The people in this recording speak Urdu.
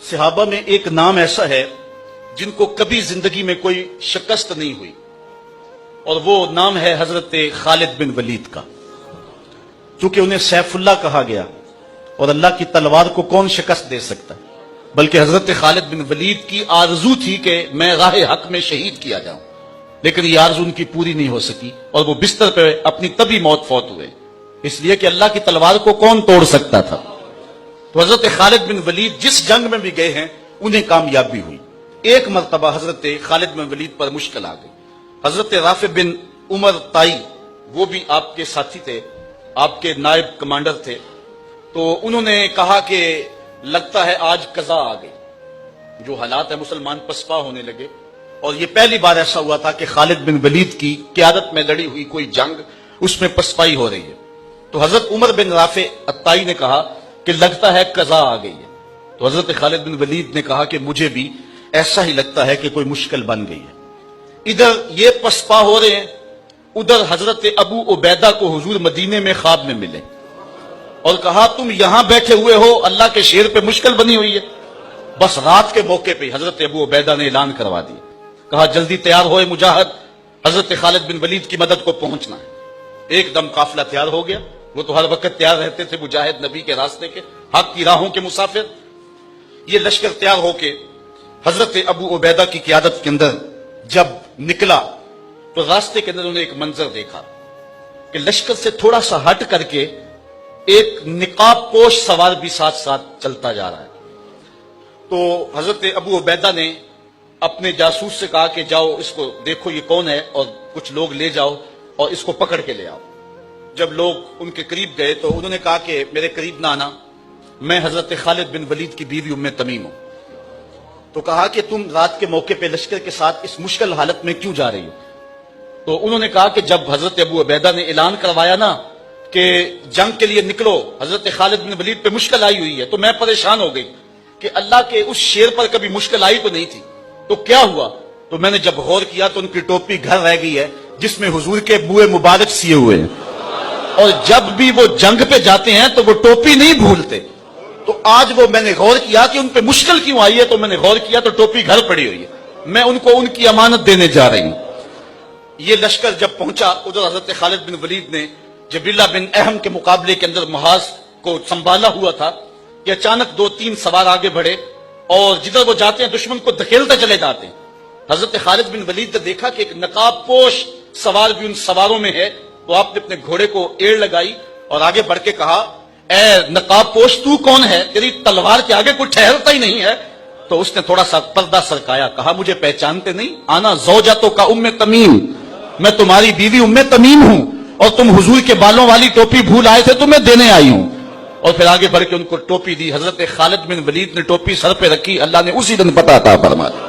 صحابہ میں ایک نام ایسا ہے جن کو کبھی زندگی میں کوئی شکست نہیں ہوئی، اور وہ نام ہے حضرت خالد بن ولید کا۔ چونکہ انہیں سیف اللہ کہا گیا، اور اللہ کی تلوار کو کون شکست دے سکتا، بلکہ حضرت خالد بن ولید کی آرزو تھی کہ میں راہ حق میں شہید کیا جاؤں، لیکن یہ آرزو ان کی پوری نہیں ہو سکی، اور وہ بستر پہ اپنی طبی موت فوت ہوئے، اس لیے کہ اللہ کی تلوار کو کون توڑ سکتا تھا۔ تو حضرت خالد بن ولید جس جنگ میں بھی گئے ہیں انہیں کامیابی ہوئی۔ ایک مرتبہ حضرت خالد بن ولید پر مشکل آ گئی۔ حضرت رافع بن عمر طائی، وہ بھی آپ کے ساتھی تھے، آپ کے نائب کمانڈر تھے، تو انہوں نے کہا کہ لگتا ہے آج قضا آ گئی، جو حالات ہیں مسلمان پسپا ہونے لگے، اور یہ پہلی بار ایسا ہوا تھا کہ خالد بن ولید کی قیادت میں لڑی ہوئی کوئی جنگ اس میں پسپائی ہو رہی ہے۔ تو حضرت عمر بن رافع الطائی نے کہا کہ لگتا ہے قضا آ گئی ہے۔ تو حضرت خالد بن ولید نے کہا کہ مجھے بھی ایسا ہی لگتا ہے کہ کوئی مشکل بن گئی ہے۔ ادھر یہ پسپا ہو رہے ہیں، ادھر حضرت ابو عبیدہ کو حضور مدینے میں خواب میں ملے اور کہا تم یہاں بیٹھے ہوئے ہو، اللہ کے شیر پہ مشکل بنی ہوئی ہے۔ بس رات کے موقع پہ حضرت ابو عبیدہ نے اعلان کروا دیا، کہا جلدی تیار ہوئے مجاہد، حضرت خالد بن ولید کی مدد کو پہنچنا ہے۔ ایک دم قافلہ تیار ہو گیا، وہ تو ہر وقت تیار رہتے تھے مجاہد، نبی کے راستے کے، حق کی راہوں کے مسافر۔ یہ لشکر تیار ہو کے حضرت ابو عبیدہ کی قیادت کے اندر جب نکلا تو راستے کے اندر انہوں نے ایک منظر دیکھا کہ لشکر سے تھوڑا سا ہٹ کر کے ایک نقاب پوش سوار بھی ساتھ ساتھ چلتا جا رہا ہے۔ تو حضرت ابو عبیدہ نے اپنے جاسوس سے کہا کہ جاؤ اس کو دیکھو یہ کون ہے، اور کچھ لوگ لے جاؤ اور اس کو پکڑ کے لے آؤ۔ جب لوگ ان کے قریب گئے تو انہوں نے کہا کہ میرے قریب نہ آنا، میں حضرت خالد بن ولید کی بیوی ام تمیم ہوں۔ تو کہا کہ تم رات کے موقع پہ لشکر کے ساتھ اس مشکل حالت میں کیوں جا رہی ہو؟ تو انہوں نے کہا کہ جب حضرت ابو عبیدہ نے اعلان کروایا نا کہ جنگ کے لیے نکلو، حضرت خالد بن ولید پہ مشکل آئی ہوئی ہے، تو میں پریشان ہو گئی کہ اللہ کے اس شیر پر کبھی مشکل آئی تو نہیں تھی، تو کیا ہوا؟ تو میں نے جب غور کیا تو ان کی ٹوپی گھر رہ گئی ہے جس میں حضور کے بوئے مبارک سیے ہوئے ہیں، اور جب بھی وہ جنگ پہ جاتے ہیں تو وہ ٹوپی نہیں بھولتے۔ تو آج وہ میں نے غور کیا کہ ان پہ مشکل کیوں آئی ہے، تو میں نے غور کیا تو ٹوپی گھر پڑی ہوئی ہے، میں ان کو ان کی امانت دینے جا رہی ہوں۔ یہ لشکر جب پہنچا ادھر حضرت خالد بن ولید نے جبریلہ بن اہم کے مقابلے کے اندر محاذ کو سنبھالا ہوا تھا کہ اچانک 2-3 سوار آگے بڑھے اور جدھر وہ جاتے ہیں دشمن کو دھکیلتے چلے جاتے ہیں۔ حضرت خالد بن ولید نے دیکھا کہ ایک نقاب پوش سوار بھی ان سواروں میں ہے، تو آپ نے اپنے گھوڑے کو ایڑ لگائی اور آگے بڑھ کے کہا اے نقاب پوش تو کون ہے، تیری تلوار کے آگے کوئی ٹھہرتا ہی نہیں ہے۔ تو اس نے تھوڑا سا پردہ سرکایا، کہا مجھے پہچانتے نہیں، آنا زوجتو کا ام تمیم، میں تمہاری بیوی ام تمیم ہوں، اور تم حضور کے بالوں والی ٹوپی بھول آئے تھے تو میں دینے آئی ہوں۔ اور پھر آگے بڑھ کے ان کو ٹوپی دی۔ حضرت خالد بن ولید نے ٹوپی سر پہ رکھی، اللہ نے اسی دن پتہ عطا فرمایا۔